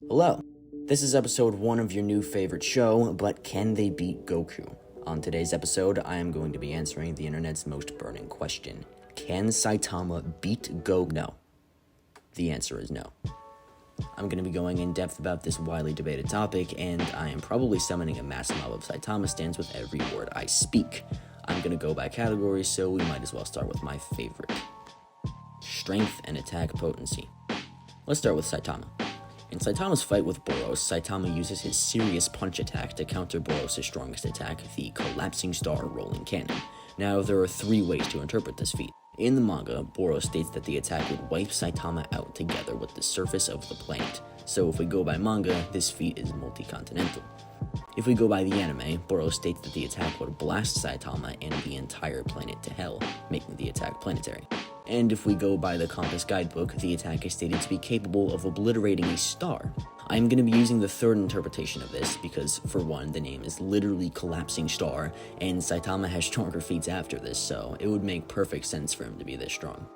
Hello, this is episode 1 of your new favorite show, but can they beat Goku? On today's episode, I am going to be answering the internet's most burning question. Can Saitama beat Goku? No. The answer is no. I'm going to be going in depth about this widely debated topic, and I am probably summoning a mass mob of Saitama stands with every word I speak. I'm going to go by category, so we might as well start with my favorite. Strength and attack potency. Let's start with Saitama. In Saitama's fight with Boros, Saitama uses his serious punch attack to counter Boros' strongest attack, the Collapsing Star Rolling Cannon. Now, there are 3 ways to interpret this feat. In the manga, Boros states that the attack would wipe Saitama out together with the surface of the planet. So if we go by manga, this feat is multi-continental. If we go by the anime, Boros states that the attack would blast Saitama and the entire planet to hell, making the attack planetary. And if we go by the Compass Guidebook, the attack is stated to be capable of obliterating a star. I'm going to be using the third interpretation of this because, for one, the name is literally Collapsing Star, and Saitama has stronger feats after this, so it would make perfect sense for him to be this strong.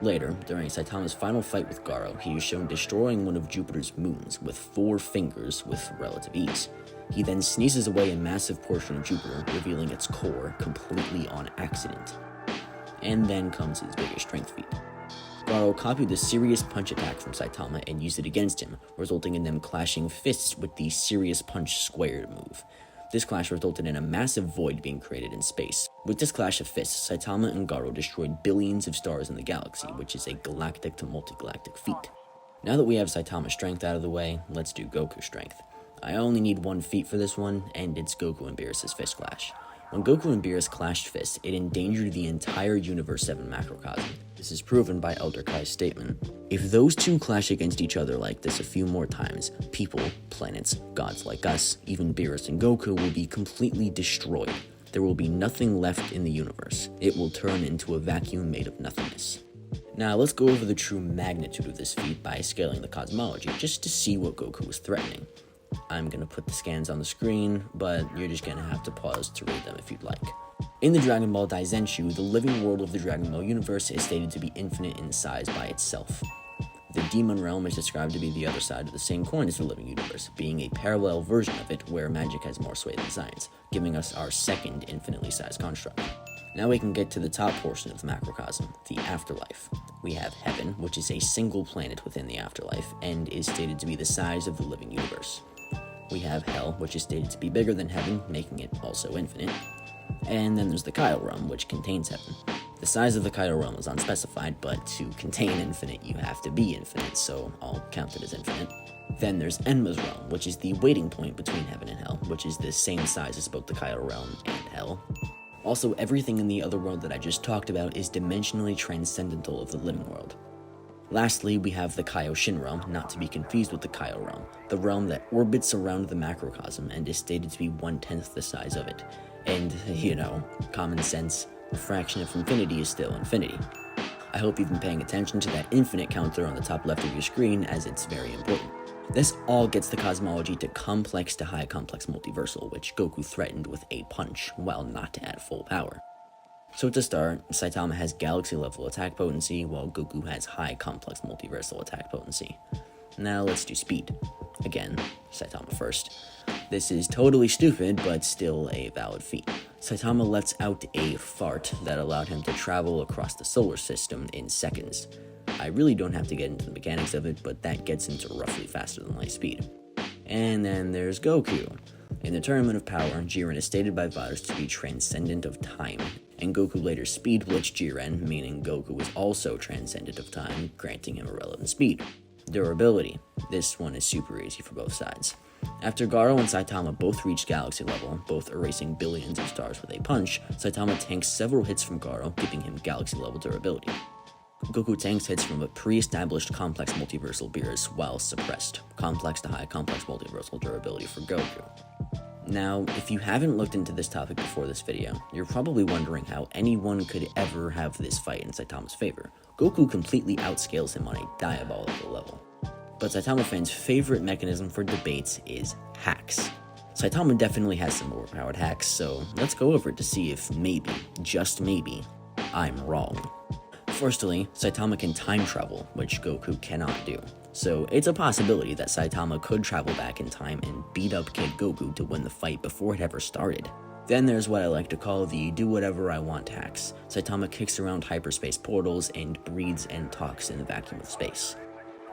Later, during Saitama's final fight with Garo, he is shown destroying one of Jupiter's moons with 4 fingers with relative ease. He then sneezes away a massive portion of Jupiter, revealing its core completely on accident. And then comes his biggest strength feat. Garo copied the Serious Punch attack from Saitama and used it against him, resulting in them clashing fists with the Serious Punch Squared move. This clash resulted in a massive void being created in space. With this clash of fists, Saitama and Garo destroyed billions of stars in the galaxy, which is a galactic to multi-galactic feat. Now that we have Saitama's strength out of the way, let's do Goku's strength. I only need 1 feat for this one, and it's Goku and Beerus' fist clash. When Goku and Beerus clashed fists, it endangered the entire Universe 7 macrocosm. This is proven by Elder Kai's statement. If those two clash against each other like this a few more times, people, planets, gods like us, even Beerus and Goku will be completely destroyed. There will be nothing left in the universe. It will turn into a vacuum made of nothingness. Now let's go over the true magnitude of this feat by scaling the cosmology, just to see what Goku was threatening. I'm going to put the scans on the screen, but you're just going to have to pause to read them if you'd like. In the Dragon Ball Daizenshu, the living world of the Dragon Ball universe is stated to be infinite in size by itself. The Demon Realm is described to be the other side of the same coin as the living universe, being a parallel version of it where magic has more sway than science, giving us our second infinitely sized construct. Now we can get to the top portion of the macrocosm, the afterlife. We have Heaven, which is a single planet within the afterlife, and is stated to be the size of the living universe. We have Hell, which is stated to be bigger than Heaven, making it also infinite. And then there's the Kyle Realm, which contains Heaven. The size of the Kyle Realm is unspecified, but to contain infinite, you have to be infinite, so I'll count it as infinite. Then there's Enma's Realm, which is the waiting point between Heaven and Hell, which is the same size as both the Kyle Realm and Hell. Also, everything in the other world that I just talked about is dimensionally transcendental of the living world. Lastly, we have the Kaioshin Realm, not to be confused with the Kaio Realm, the realm that orbits around the macrocosm and is stated to be 1/10 the size of it. And, common sense, a fraction of infinity is still infinity. I hope you've been paying attention to that infinite counter on the top left of your screen, as it's very important. This all gets the cosmology to complex to high complex multiversal, which Goku threatened with a punch, while not at full power. So to start, Saitama has galaxy level attack potency, while Goku has high complex multiversal attack potency. Now let's do speed. Again, Saitama first. This is totally stupid, but still a valid feat. Saitama lets out a fart that allowed him to travel across the solar system in seconds. I really don't have to get into the mechanics of it, but that gets him to roughly faster than light speed. And then there's Goku. In the Tournament of Power, Jiren is stated by Vaders to be transcendent of time, and Goku later speed blitzed Jiren, meaning Goku was also transcendent of time, granting him irrelevant speed. Durability. This one is super easy for both sides. After Garo and Saitama both reached galaxy level, both erasing billions of stars with a punch, Saitama tanks several hits from Garo, giving him galaxy level durability. Goku tanks hits from a pre-established complex multiversal Beerus while suppressed, complex to high complex multiversal durability for Goku. Now, if you haven't looked into this topic before this video, you're probably wondering how anyone could ever have this fight in Saitama's favor. Goku completely outscales him on a diabolical level. But Saitama fans' favorite mechanism for debates is hacks. Saitama definitely has some overpowered hacks, so let's go over it to see if maybe, just maybe, I'm wrong. Firstly, Saitama can time travel, which Goku cannot do. so it's a possibility that Saitama could travel back in time and beat up Kid Goku to win the fight before it ever started. Then there's what I like to call the do whatever I want hacks. Saitama kicks around hyperspace portals and breathes and talks in the vacuum of space.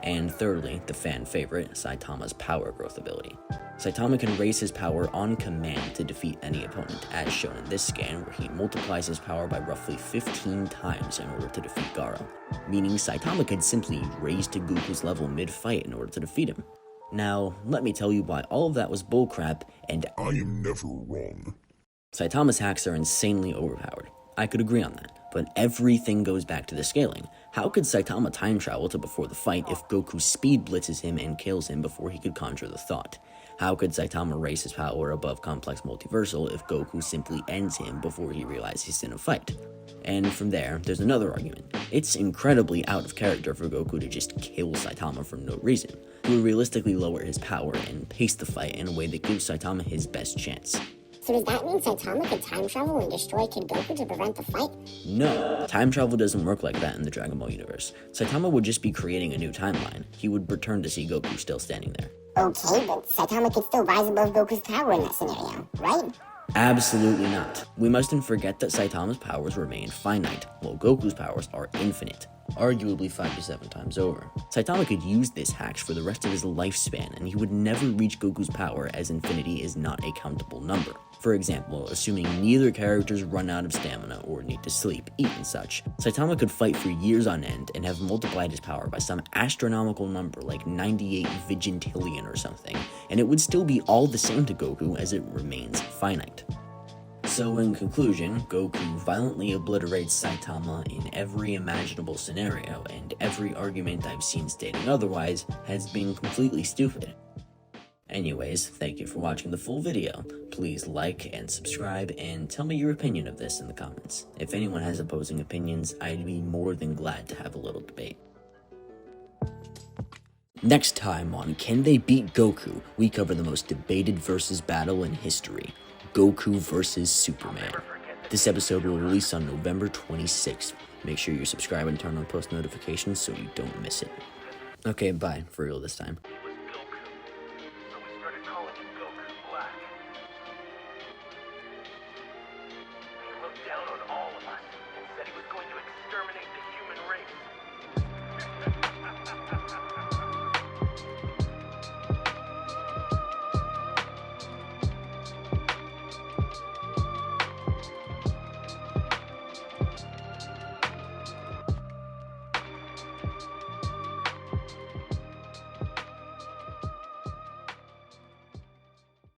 And thirdly, the fan favorite, Saitama's power growth ability. Saitama can raise his power on command to defeat any opponent, as shown in this scan where he multiplies his power by roughly 15 times in order to defeat Gaara, meaning Saitama could simply raise to Goku's level mid-fight in order to defeat him. Now, let me tell you why all of that was bullcrap, and I am never wrong. Saitama's hacks are insanely overpowered. I could agree on that, but everything goes back to the scaling. How could Saitama time travel to before the fight if Goku speed blitzes him and kills him before he could conjure the thought? How could Saitama raise his power above complex multiversal if Goku simply ends him before he realizes he's in a fight? And from there, there's another argument. It's incredibly out of character for Goku to just kill Saitama for no reason. He would realistically lower his power and pace the fight in a way that gives Saitama his best chance. So does that mean Saitama could time travel and destroy Kid Goku to prevent the fight? No, time travel doesn't work like that in the Dragon Ball universe. Saitama would just be creating a new timeline. He would return to see Goku still standing there. Okay, but Saitama could still rise above Goku's power in that scenario, right? Absolutely not. We mustn't forget that Saitama's powers remain finite, while Goku's powers are infinite, arguably 5 to 7 times over. Saitama could use this hack for the rest of his lifespan, and he would never reach Goku's power, as infinity is not a countable number. For example, assuming neither characters run out of stamina or need to sleep, eat, and such, Saitama could fight for years on end and have multiplied his power by some astronomical number like 98 vigintillion or something, and it would still be all the same to Goku as it remains finite. So in conclusion, Goku violently obliterates Saitama in every imaginable scenario, and every argument I've seen stating otherwise has been completely stupid. Anyways, thank you for watching the full video. Please like and subscribe and tell me your opinion of this in the comments. If anyone has opposing opinions, I'd be more than glad to have a little debate. Next time on Can They Beat Goku, we cover the most debated versus battle in history, Goku versus Superman. This episode will release on November 26th. Make sure you subscribe and turn on post notifications so you don't miss it. Okay, bye, for real this time. Down on all of us and said he was going to exterminate the human race.